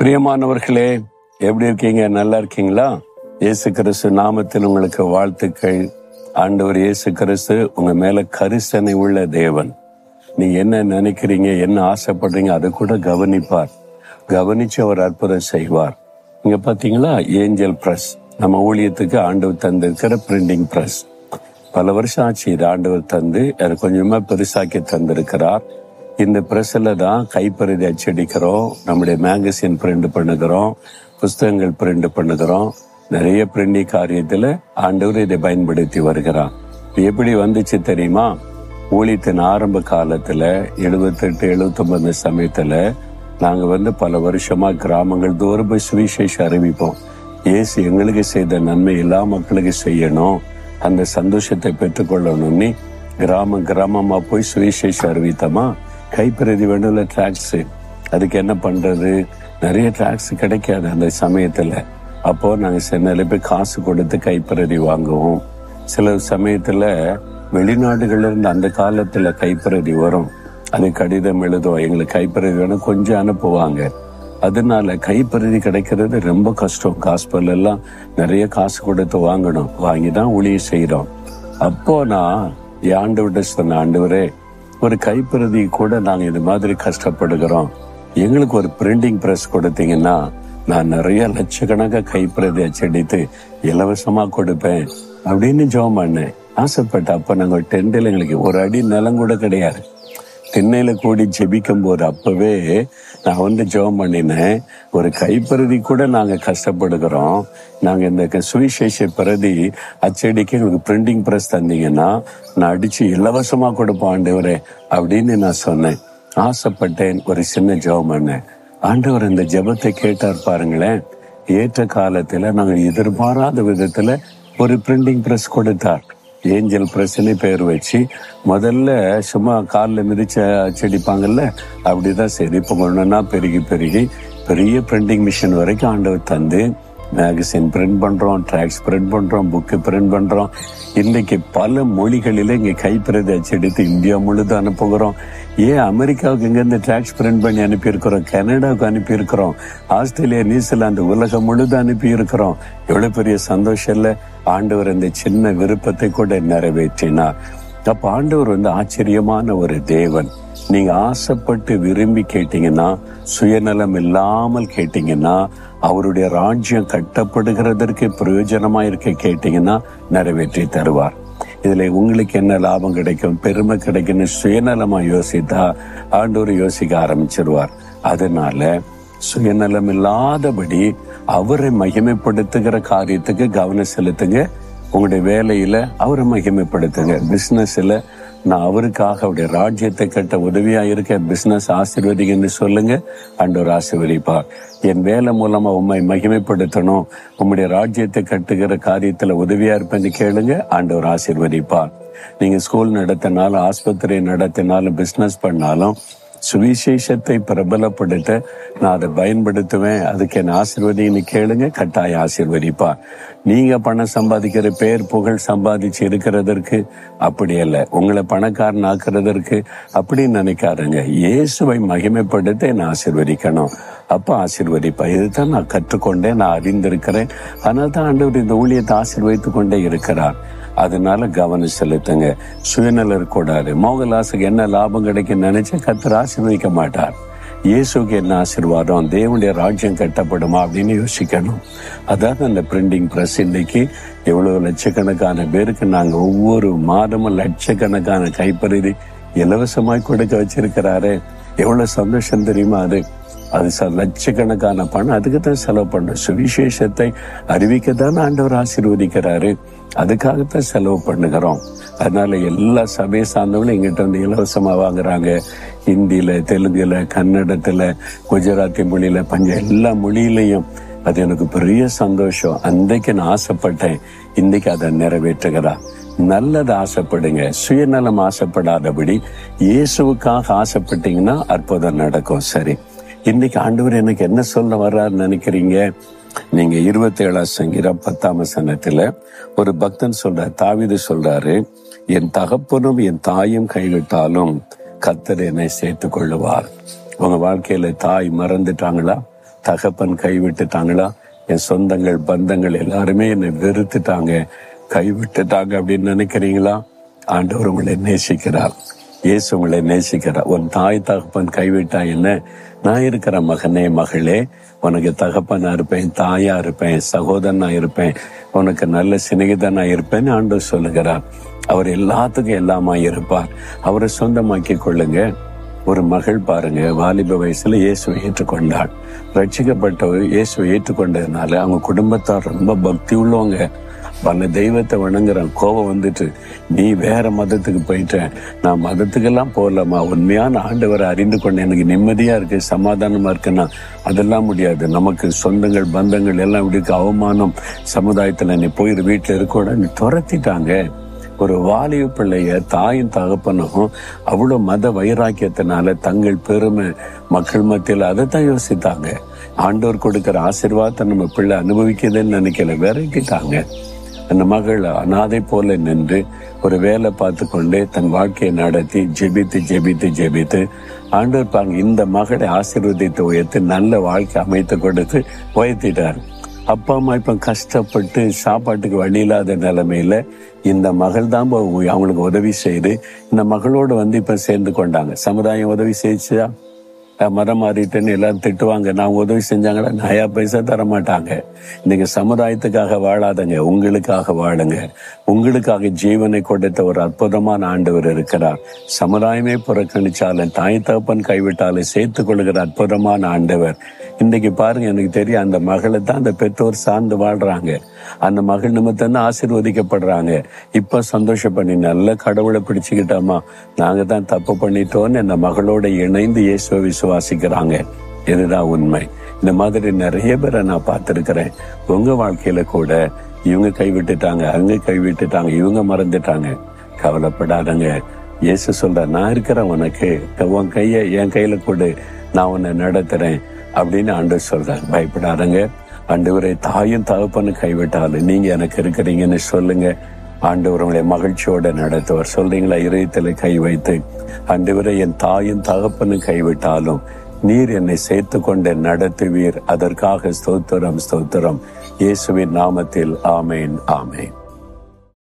பிரியமானவர்களே, எப்படி இருக்கீங்க? நல்லா இருக்கீங்களா? இயேசு கிறிஸ்து நாமத்தில் உங்களுக்கு வாழ்த்துக்கள். ஆண்டவர் இயேசு கிறிஸ்து உங்க மேல கரிசனை உள்ள தேவன். நீங்க என்ன நினைக்கிறீங்க, என்ன ஆசைப்படுறீங்க, அதை கூட கவனிப்பார். கவனிச்சு அவர் அற்புதம் செய்வார். இங்க பாத்தீங்களா, ஏஞ்சல் பிரஸ் நம்ம ஊழியத்துக்கு ஆண்டவர் தந்திருக்கிற பிரிண்டிங் பிரஸ். பல வருஷம் ஆச்சு இது ஆண்டவர் தந்து, அதை கொஞ்சமா பெருசாக்கி தந்திருக்கிறார். இந்த பிரஸ்ல தான் கைப்பரிதி அச்சடிக்கிறோம், நம்முடைய மேகசின் பிரிண்ட் பண்ணுகிறோம், புஸ்தகங்கள் பிரிண்ட் பண்ணுகிறோம். நிறைய பிரிண்டிங் காரியத்துல ஆண்டவர் இதை பயன்படுத்தி வருகிறார். எப்படி வந்துச்சு தெரியுமா? ஊழியத்தின் ஆரம்ப காலத்துல 78, 79 சமயத்துல நாங்க பல வருஷமா கிராமங்கள் தோறும் போய் சுவிசேஷம் அறிவிப்போம். இயேசு எங்களுக்கு செய்த நன்மை எல்லா மக்களுக்கு செய்யணும், அந்த சந்தோஷத்தை பெற்றுக்கொள்ளணும்னு கிராமமா போய் சுவிசேஷம் அறிவித்தோமா. கைப்பிரதி வேணும்ல, டிராக்ஸ். அதுக்கு என்ன பண்றது? நிறைய டிராக்ஸ் கிடைக்காது அந்த சமயத்துல. அப்போ நாங்க சென்னையில போய் காசு கொடுத்து கைப்பிரதி வாங்குவோம். சில சமயத்துல வெளிநாடுகள்ல இருந்து அந்த காலத்துல கைப்பிரதி வரும், அது கடிதம் எழுதுவோம், எங்களுக்கு கைப்பிரதி வேணும், கொஞ்சம் அனுப்புவாங்க. அதனால கைப்பிரதி கிடைக்கிறது ரொம்ப கஷ்டம். காஸ்பல் எல்லாம் நிறைய காசு கொடுத்து வாங்கணும், வாங்கிதான் ஊழியம் செய்யறோம். அப்போ நான் ஆண்டவர்கிட்ட சொன்ன, ஆண்டவரே, ஒரு கைப்பிரதி கூட நாங்க இந்த மாதிரி கஷ்டப்படுகிறோம், எங்களுக்கு ஒரு பிரிண்டிங் பிரஸ் கொடுத்தீங்கன்னா நான் நிறைய லட்சக்கணக்கா கைப்பிரதி அச்சடித்து இலவசமா கொடுப்பேன் அப்படின்னு ஜெபம் பண்ணேன், ஆசைப்பட்டேன். அப்ப நாங்க டென்ட்ல எங்களுக்கு ஒரு அடி நிலம் கூட கிடையாது. திண்ணையில கூடி ஜெபிக்கும் போது அப்பவே நான் ஜெபம் பண்ணினேன், ஒரு கைப்பிரதி கூட நாங்க கஷ்டப்படுகிறோம், நாங்க இந்த சுவிசேஷ பிரதி அச்சடிக்கு எங்களுக்கு பிரிண்டிங் பிரஸ் தந்தீங்கன்னா நான் அடிச்சு இலவசமா கொடுப்போம் ஆண்டவரே அப்படின்னு நான் சொன்னேன், ஆசைப்பட்டேன். ஒரு சின்ன ஜெபம் பண்ணேன். ஆண்டவர் இந்த ஜெபத்தை கேட்டார் பாருங்களேன். ஏற்ற காலத்துல நாங்க எதிர்பாராத விதத்துல ஒரு பிரிண்டிங் பிரஸ் கொடுத்தார். ஏஞ்சல் பிரஸ்ன்னு பேர் வச்சு, முதல்ல சும்மா காலில் மிதிச்சு அச்சடிப்பாங்கல்ல, அப்படிதான் சரி. இப்போ ஒன்றுனா பெருகி பெரிய பிரிண்டிங் மிஷின் வரைக்கும் ஆண்டவர் தந்து மேகசின் பிரிண்ட் பண்றோம், டிராக்ஸ் பிரிண்ட் பண்றோம், புக்கு பிரிண்ட் பண்றோம். இன்னைக்கு பல மொழிகளில இங்க கைப்பிரதி அச்சடித்து இந்தியா முழுதும் அனுப்புகிறோம். ஏன் அமெரிக்காவுக்கு இங்க இருந்து டிராக்ஸ் பிரிண்ட் பண்ணி அனுப்பியிருக்கிறோம், கனடாவுக்கு அனுப்பியிருக்கிறோம், ஆஸ்திரேலியா, நியூசிலாந்து, உலகம் முழுதும் அனுப்பி இருக்கிறோம். எவ்வளவு பெரிய சந்தோஷம் இல்ல? ஆண்டவர் இந்த சின்ன விருப்பத்தை கூட நிறைவேற்றினார். அப்ப ஆண்டவர் ஆச்சரியமான ஒரு தேவன். நீங்க ஆசைப்பட்டு விரும்பி கேட்டீங்கன்னா, சுயநலம் இல்லாமல் கேட்டீங்கன்னா, அவருடைய ராஜ்யம் கட்டப்படுகிறதற்கு பிரயோஜனமா இருக்க கேட்டீங்கன்னா நிறைவேற்றி தருவார். இதுல உங்களுக்கு என்ன லாபம் கிடைக்கும், பெருமை கிடைக்கும்னு சுயநலமா யோசித்தா ஆண்டவர் யோசிக்க ஆரம்பிச்சிருவார். அதனால சுயநலம் இல்லாதபடி அவரை மகிமைப்படுத்துகிற காரியத்துக்கு கவனம் செலுத்துங்க. உங்களுடைய வேலையில அவரை மகிமைப்படுத்துங்க. பிசினஸ்ல நான் அவருக்காக அவருடைய ராஜ்யத்தை கட்ட உதவியா இருக்க, பிசினஸ் ஆசீர்வதிங்கன்னு சொல்லுங்க, ஆண்டவர் ஆசீர்வதிப்பார். என் வேலை மூலமா உண்மை மகிமைப்படுத்தணும், உம்முடைய ராஜ்யத்தை கட்டுகிற காரியத்துல உதவியா இருப்பேன்னு கேளுங்க, ஆண்டவர் ஆசீர்வதிப்பார். நீங்க ஸ்கூல் நடத்தினாலும், ஆஸ்பத்திரி நடத்தினாலும், பிசினஸ் பண்ணாலும், சுவிசேஷத்தை பிரபலப்படுத்த நான் அதை பயன்படுத்துவேன், அதுக்கு என்ன ஆசீர்வதின்னு கேளுங்க, கட்டாயம் ஆசீர்வதிப்பார். நீங்க பணம் சம்பாதிக்கிற, பேர் புகழ் சம்பாதிச்சு இருக்கிறதற்கு அப்படி அல்ல, உங்களை பணக்காரன் ஆக்குறதற்கு அப்படின்னு நினைக்காருங்க. இயேசுவை மகிமைப்படுத்த என்ன ஆசீர்வதிக்கணும், அப்ப ஆசீர்வதிப்பா. இதுதான் நான் கற்றுக்கொண்டேன், நான் அறிந்திருக்கிறேன். அதனால தான் ஆண்டவர் இந்த ஊழியத்தை ஆசீர்வதித்து கொண்டே இருக்கிறார். அதனால கவனம் செலுத்துங்க, சுயநலம் இருக்கக்கூடாது. மோகலாசுக்கு என்ன லாபம் கிடைக்கும் நினைச்சா கர்த்தர் ஆசீர்வதிக்க மாட்டார். இயேசுக்கு என்ன ஆசீர்வாதம், தேவனுடைய ராஜ்யம் கட்டப்படுமா அப்படின்னு யோசிக்கணும். அதாவது அந்த பிரிண்டிங் பிரஸ் இன்னைக்கு எவ்வளவு லட்சக்கணக்கான பேருக்கு நாங்க ஒவ்வொரு மாதமும் லட்சக்கணக்கான கைப்பரிதி இலவசமாய் கொடுக்க வச்சிருக்கிறாரு. எவ்வளவு சந்தோஷம் தெரியுமா? அது லட்சக்கணக்கான பணம் அதுக்கு தான் செலவு பண்றோம். சுவிசேஷத்தை அறிவிக்கத்தான் ஆண்டவர் ஆசீர்வதிக்கிறாரு, அதுக்காகத்தான் செலவு பண்ணுகிறோம். அதனால எல்லா சபையை சார்ந்தவங்களும் எங்கிட்ட இலவசமா வாங்குறாங்க. ஹிந்தியில, தெலுங்குல, கன்னடத்துல, குஜராத்தி மொழியில, எல்லா மொழியிலையும். அது எனக்கு பெரிய சந்தோஷம். அன்றைக்கு நான் ஆசைப்பட்டேன், இன்னைக்கு அதை நிறைவேற்றுகிறார். நல்லது ஆசைப்படுங்க, சுயநலம் ஆசைப்படாதபடி இயேசுவுக்காக ஆசைப்பட்டீங்கன்னா அற்புதம் நடக்கும். சரி, இன்னைக்கு ஆண்டவர் எனக்கு என்ன சொல்ல வர்றாருன்னு நினைக்கிறீங்க? நீங்க 27 சங்கீதம் 10 ஒரு பக்தன் சொல்றார், தாவீது சொல்றாரு, என் தகப்பனும் என் தாயும் கைவிட்டாலும் கர்த்தர் என்னை சேர்த்துக் கொள்ளுவார். உங்க வாழ்க்கையில தாய் மறந்துட்டாங்களா? தகப்பன் கைவிட்டுட்டாங்களா? என் சொந்தங்கள் பந்தங்கள் எல்லாருமே என்னை வெறுத்துட்டாங்க, கைவிட்டுட்டாங்க அப்படின்னு நினைக்கிறீங்களா? ஆண்டவர் உங்களை நேசிக்கிறார். இயேசு உங்களை நேசிக்கிறார். உன் தாய் தகப்பன் கைவிட்டா என்ன? நான் இருக்கிற மகனே மகளே, உனக்கு தகப்பனா இருப்பேன், தாயா இருப்பேன், சகோதரனா இருப்பேன், உனக்கு நல்ல சிநேகிதனா இருப்பேன்னு ஆண்டவர் சொல்லுகிறார். அவர் எல்லாத்துக்கும் எல்லாமா இருப்பார். அவரை சொந்தமாக்கி கொள்ளுங்க. ஒரு மகள் பாருங்க, வாலிப வயசுல இயேசுவை ஏற்றுக்கொண்டாள். ரட்சிக்கப்பட்டவர் இயேசுவை ஏற்றுக்கொண்டதுனால அவங்க குடும்பத்தார் ரொம்ப பக்தி உள்ளவங்க. பல தெய்வத்தை வணங்குறான். கோபம் வந்துட்டு, நீ வேற மதத்துக்கு போயிட்ட, நான் மதத்துக்கெல்லாம் போகலாமா? உண்மையான ஆண்டவரை அறிந்து கொண்டு எனக்கு நிம்மதியா இருக்கு, சமாதானமா இருக்குன்னா அதெல்லாம் முடியாது. நமக்கு சொந்தங்கள் பந்தங்கள் எல்லாம் இப்படி இருக்கு, அவமானம், சமுதாயத்துல நீ போயிரு, வீட்டுல இருக்கோட துரத்திட்டாங்க. ஒரு வாலிப பிள்ளைய தாயும் தகப்பனும் அவ்வளவு மத வைராக்கியத்தினால தங்கள் பெருமை மக்கள் மத்தியில் அதைத்தான் யோசித்தாங்க. ஆண்டவர் கொடுக்கிற ஆசீர்வாதத்தை நம்ம பிள்ளை அனுபவிக்குதுன்னு நினைக்கல, விரட்டிட்டாங்க. அந்த மகள் அனாதை போல நின்று ஒரு வேலை பார்த்து கொண்டே தன் வாழ்க்கையை நடத்தி ஜெபித்து ஆண்டவர் பாங்க இந்த மகளை ஆசீர்வதித்து உயர்த்தி நல்ல வாழ்க்கை அமைத்து கொடுத்து உயர்த்திட்டார். அப்பா அம்மா இப்ப கஷ்டப்பட்டு சாப்பாட்டுக்கு வழி இல்லாத நிலைமையில இந்த மகள் தான் அவங்களுக்கு உதவி செய்து இந்த மகளோடு இப்ப சேர்ந்து கொண்டாங்க. சமுதாயம் உதவி செய்யுச்சா? மரம் மாறிட்டுன்னு எல்லாரும் திட்டுவாங்க. நான் உதவி செஞ்சாங்களா? நயா பைசா தர மாட்டாங்க. இன்னைக்கு சமுதாயத்துக்காக வாழாதங்க, உங்களுக்காக வாழுங்க. உங்களுக்காக ஜீவனை கொடுத்த ஒரு அற்புதமான ஆண்டவர் இருக்கிறார். சமுதாயமே புறக்கணிச்சாலும் தாய் தகப்பன் கைவிட்டாலும் சேர்த்துக் கொள்கிற அற்புதமான ஆண்டவர். இன்னைக்கு பாருங்க, எனக்கு தெரியும், அந்த மகளை தான் அந்த பெற்றோர் சார்ந்து வாழ்றாங்க. அந்த மகள் நிமித்தம் தான் ஆசீர்வதிக்கப்படுறாங்க. இப்ப சந்தோஷப்பண்ணி நல்ல கடவுளை பிடிச்சுக்கிட்டாமா, நாங்க தான் தப்பு பண்ணிட்டோன்னு அந்த மகளோட இணைந்து இயேசுவை விசுவாசிக்கிறாங்க. இதுதான் உண்மை. இந்த மாதிரி நிறைய பேரை நான் பார்த்திருக்கிறேன். உங்க வாழ்க்கையில கூட இவங்க கைவிட்டுட்டாங்க, அங்க கைவிட்டுட்டாங்க, இவங்க மறந்துட்டாங்க. கவலைப்படாதங்க. இயேசு சொல்ற, நான் இருக்கிறேன், உனக்கு உன் கைய என் கையில கொடு, நான் உன்னை நடத்துறேன் அப்படின்னு ஆண்டவர் சொல்றார். பயப்படாதங்க. ஆண்டவரை தாயும் தகப்பனும் கைவிட்டாலும் நீங்க எனக்கு இருக்கிறீங்கன்னு சொல்லுங்க. ஆண்டவர் உங்களை மகிழ்ச்சியோட நடத்துவார். சொல்றீங்களா? இதயத்துல கை வைத்து, ஆண்டவரை என் தாயும் தகப்பனும் கைவிட்டாலும் நீர் என்னை சேர்த்து கொண்டு நடத்துவீர். அதற்காக ஸ்தோத்திரம் ஸ்தோத்திரம். இயேசுவின் நாமத்தில் ஆமேன் ஆமேன்.